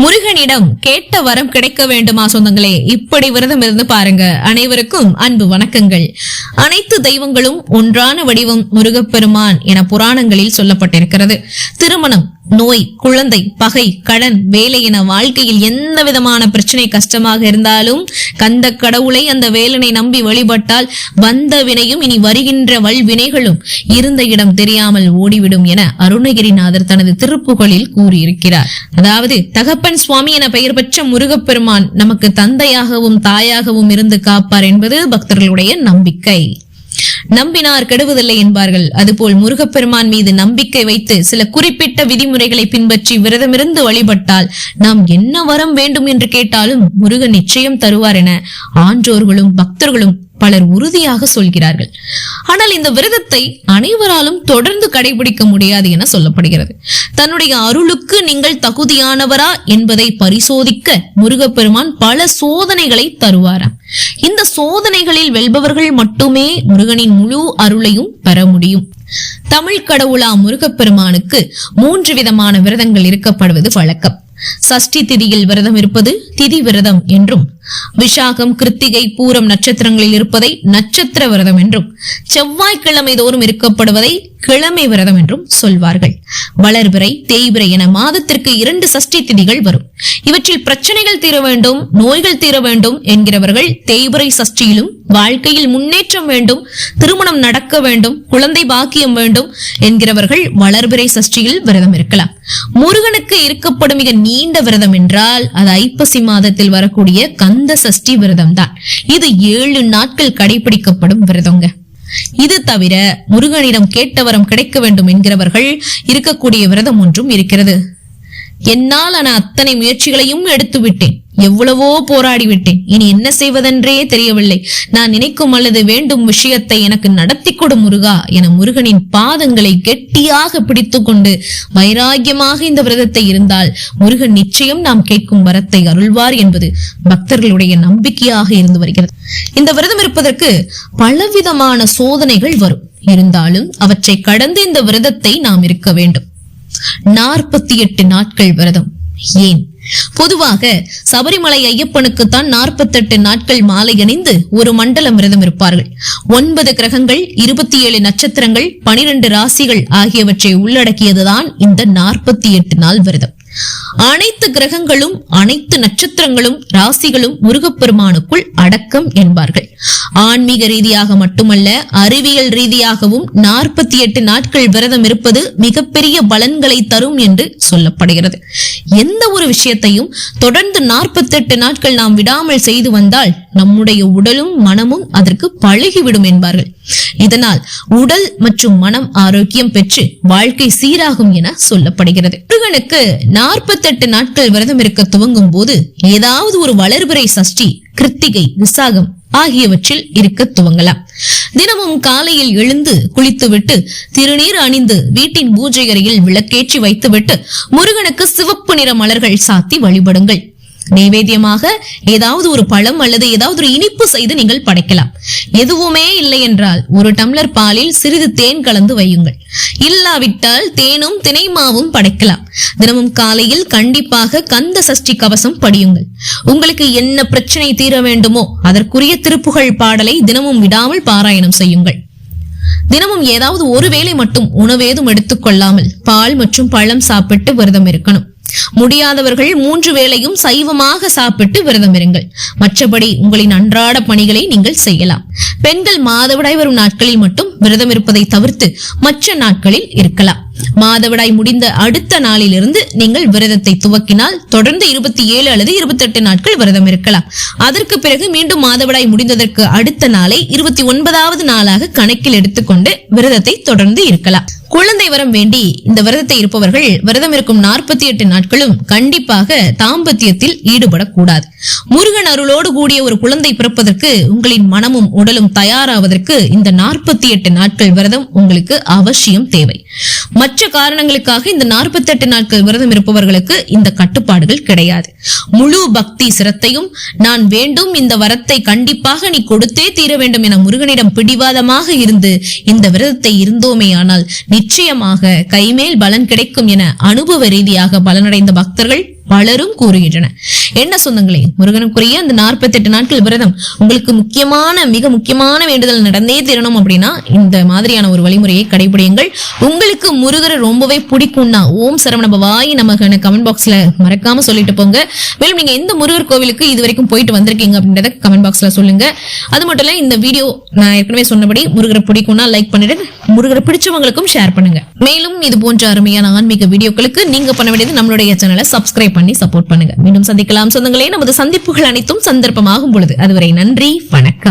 முருகனிடம் கேட்ட வரம் கிடைக்க வேண்டுமா சொந்தங்களே? இப்படி விரதம் இருந்து பாருங்க. அனைவருக்கும் அன்பு வணக்கங்கள். அனைத்து தெய்வங்களும் ஒன்றான வடிவம் முருகப்பெருமான் என புராணங்களில் சொல்லப்பட்டிருக்கிறது. திருமணம், நோய், குழந்தை, பகை, கடன், வேலை என வாழ்க்கையில் எந்த விதமான பிரச்சனை கஷ்டமாக இருந்தாலும் கந்த கடவுளை, அந்த வேலனை நம்பி வழிபட்டால் வந்த வினையும் இனி வருகின்ற வல்வினைகளும் இருந்த இடம் தெரியாமல் ஓடிவிடும் என அருணகிரிநாதர் தனது திருப்புகழில் கூறியிருக்கிறார். அதாவது தகப்பன் சுவாமி என பெயர் பெற்ற முருகப்பெருமான் நமக்கு தந்தையாகவும் தாயாகவும் இருந்து காப்பார் என்பது பக்தர்களுடைய நம்பிக்கை. நம்பினார் கெடுவதில்லை என்பார்கள். அதுபோல் முருகப்பெருமான் மீது நம்பிக்கை வைத்து சில குறிப்பிட்ட விதிமுறைகளை பின்பற்றி விரதமிருந்து வழிபட்டால் நாம் என்ன வரம் வேண்டும் என்று கேட்டாலும் முருகன் நிச்சயம் தருவார் என ஆன்றோர்களும் பக்தர்களும் பலர் உறுதியாக சொல்கிறார்கள். ஆனால் இந்த விரதத்தை அனைவராலும் தொடர்ந்து கடைபிடிக்க முடியாது என சொல்லப்படுகிறது. தன்னுடைய அருளுக்கு நீங்கள் தகுதியானவரா என்பதை பரிசோதிக்க முருகப்பெருமான் பல சோதனைகளை தருவாராம். இந்த சோதனைகளில் வெல்பவர்கள் மட்டுமே முருகனின் முழு அருளையும் பெற முடியும். தமிழ் கடவுளா முருகப்பெருமானுக்கு 3 விதமான விரதங்கள் இருக்கப்படுவது வழக்கம். சஷ்டி திதியில் விரதம் இருப்பது திதி விரதம் என்றும், விஷாகம், கிருத்திகை, பூரம் நட்சத்திரங்களில் இருப்பதை நட்சத்திர விரதம் என்றும், செவ்வாய்க்கிழமை தோறும் இருக்கப்படுவதை கிழமை விரதம் என்றும் சொல்வார்கள். வளர்பிறை, தேய்பிறை என மாதத்திற்கு 2 சஷ்டி திதிகள் வரும். இவற்றில் பிரச்சனைகள் தீர வேண்டும், நோய்கள் தீர வேண்டும் என்கிறவர்கள் தேய்பிறை சஷ்டியிலும், வாழ்க்கையில் முன்னேற்றம் வேண்டும், திருமணம் நடக்க வேண்டும், குழந்தை பாக்கியம் வேண்டும் என்கிறவர்கள் வளர்பிறை சஷ்டியில் விரதம் இருக்கலாம். முருகனுக்கு இருக்கப்படும் மிக நீண்ட விரதம் என்றால் அது ஐப்பசி மாதத்தில் வரக்கூடிய கந்த சஷ்டி விரதம் தான். இது 7 நாட்கள் கடைபிடிக்கப்படும் விரதங்க. இது தவிர முருகனிடம் கேட்ட வரம் கிடைக்க வேண்டும் என்கிறவர்கள் இருக்கக்கூடிய விரதம் ஒன்றும் இருக்கிறது. என்னால் நான் அத்தனை முயற்சிகளையும் எடுத்து விட்டேன், எவ்வளவோ போராடி விட்டேன், இனி என்ன செய்வதென்றே தெரியவில்லை, நான் நினைக்கும் அல்லது வேண்டும் விஷயத்தை எனக்கு நடத்தி கொடு முருகா என முருகனின் பாதங்களை கெட்டியாக பிடித்து கொண்டு வைராகியமாக இந்த விரதத்தை இருந்தால் முருகன் நிச்சயம் நாம் கேட்கும் வரத்தை அருள்வார் என்பது பக்தர்களுடைய நம்பிக்கையாக இருந்து வருகிறது. இந்த விரதம் இருப்பதற்கு பலவிதமான சோதனைகள் வரும். இருந்தாலும் அவற்றை கடந்து இந்த விரதத்தை நாம் இருக்க வேண்டும். 48 நாட்கள் விரதம். ஏன்? பொதுவாக சபரிமலை ஐயப்பனுக்குத்தான் 48 நாட்கள் மாலை அணிந்து ஒரு மண்டலம் விரதம் இருப்பார்கள். 9 கிரகங்கள், 27 நட்சத்திரங்கள், 12 ராசிகள் ஆகியவற்றை உள்ளடக்கியதுதான் இந்த 48 நாள் விரதம். அனைத்து கிரகங்களும், அனைத்து நட்சத்திரங்களும், ராசிகளும் முருகப்பெருமானுக்குள் அடக்கம் என்பார்கள். ஆன்மீக ரீதியாக மட்டுமல்ல, அறிவியல் ரீதியாகவும் 48 நாட்கள் விரதம் இருப்பது மிகப்பெரிய பலன்களை தரும் என்று சொல்லப்படுகிறது. எந்த ஒரு விஷயத்தையும் தொடர்ந்து 48 நாட்கள் நாம் விடாமல் செய்து வந்தால் நம்முடைய உடலும் மனமும் அதற்கு பழகிவிடும் என்பார்கள். இதனால் உடல் மற்றும் மனம் ஆரோக்கியம் பெற்று வாழ்க்கை சீராகும் என சொல்லப்படுகிறது. முருகனுக்கு 48 நாட்கள் விரதம் இருக்க துவங்கும் போது ஏதாவது ஒரு வளர்பிறை சஷ்டி, கிருத்திகை, விசாகம் ஆகியவற்றில் இருக்க துவங்கலாம். தினமும் காலையில் எழுந்து குளித்துவிட்டு திருநீர் அணிந்து வீட்டின் பூஜை அறையில் விளக்கேற்றி வைத்துவிட்டு முருகனுக்கு சிவப்பு நிற மலர்கள் சாத்தி வழிபடுங்கள். நைவேத்தியமாக ஏதாவது ஒரு பழம் அல்லது ஏதாவது ஒரு இனிப்பு செய்து நீங்கள் படைக்கலாம். எதுவுமே இல்லை என்றால் 1 டம்ளர் பாலில் சிறிது தேன் கலந்து வையுங்கள். இல்லாவிட்டால் தேனும் தினைமாவும் படைக்கலாம். தினமும் காலையில் கண்டிப்பாக கந்த சஷ்டி கவசம் படியுங்கள். உங்களுக்கு என்ன பிரச்சனை தீர வேண்டுமோ அதற்குரிய திருப்புகழ் பாடலை தினமும் விடாமல் பாராயணம் செய்யுங்கள். தினமும் ஏதாவது ஒரு வேளை மட்டும் உணவேதும் எடுத்துக்கொள்ளாமல் பால் மற்றும் பழம் சாப்பிட்டு விரதம் இருக்கணும். முடியாதவர்கள் 3 வேளையும் சைவமாக சாப்பிட்டு விரதம் இருங்கள். மற்றபடி உங்களின் அன்றாட பணிகளை நீங்கள் செய்யலாம். பெண்கள் மாதவிடாய் வரும் நாட்களில் மட்டும் விரதம் இருப்பதை தவிர்த்து மற்ற நாட்களில் இருக்கலாம். மாதவிடாய் முடிந்த அடுத்த நாளிலிருந்து நீங்கள் விரதத்தை துவக்கினால் தொடர்ந்து 27 அல்லது 28 நாட்கள் விரதம் இருக்கலாம். அதற்கு பிறகு மீண்டும் மாதவிடாய் முடிந்ததற்கு அடுத்த நாளை 29வது நாளாக கணக்கில் எடுத்துக்கொண்டு விரதத்தை தொடர்ந்து இருக்கலாம். குழந்தை வரம் வேண்டி இந்த விரதத்தை இருப்பவர்கள் விரதம் இருக்கும் 48 நாட்களும் கண்டிப்பாக தாம்பத்தியத்தில் ஈடுபடக்கூடாது. முருகன் அருளோடு கூடிய ஒரு குழந்தை பிறப்பதற்கு உங்களின் மனமும் உடலும் தயாராவதற்கு இந்த 48 நாட்கள் விரதம் உங்களுக்கு அவசியம் தேவை. மற்ற காரணங்களுக்காக இந்த 48 நாட்கள் விரதம் இருப்பவர்களுக்கு இந்த கட்டுப்பாடுகள் கிடையாது. முழு பக்தி சிரத்தையும் நான் வேண்டும் இந்த வரத்தை கண்டிப்பாக நீ கொடுத்தே தீர வேண்டும் என முருகனிடம் பிடிவாதமாக இருந்து இந்த விரதத்தை இருந்தோமே ஆனால் நிச்சயமாக கைமேல் பலன் கிடைக்கும் என அனுபவ ரீதியாக பலனடைந்த பக்தர்கள் பலரும் கூறுகின்றனர். என்ன சொந்தங்களே, முருகனுக்குரிய அந்த 48 நாட்கள் விரதம் உங்களுக்கு மிக முக்கியமான வேண்டுதல் நடந்தே தீரணும் அப்படின்னா இந்த மாதிரியான ஒரு வழிமுறையை கடைபிடியுங்கள். உங்களுக்கு முருகரை ரொம்பவே பிடிக்கும்னா ஓம் சரவண பவாய் நமக்கு கமெண்ட் பாக்ஸ்ல மறக்காம சொல்லிட்டு போங்க. மேலும் நீங்க எந்த முருகர் கோவிலுக்கு இது வரைக்கும் போயிட்டு வந்திருக்கீங்க அப்படின்றத கமெண்ட் பாக்ஸ்ல சொல்லுங்க. அது மட்டும் இல்ல, இந்த வீடியோ நான் ஏற்கனவே சொன்னபடி முருகரை பிடிக்கும்னா லைக் பண்ணிட்டு முருகரை பிடிச்சவங்களுக்கும் ஷேர் பண்ணுங்க. மேலும் இது போன்ற அருமையான ஆன்மீக வீடியோக்களுக்கு நீங்க பண்ண வேண்டியது நம்மளுடைய சேனலை சப்ஸ்கிரைப் பண்ணி சப்போர்ட் பண்ணுங்க. மீண்டும் சந்திக்கலாம் சொந்தங்களே. நமது சந்திப்புகள் அனைத்தும் சந்தர்ப்பமாகும் பொழுது. அதுவரை நன்றி, வணக்கம்.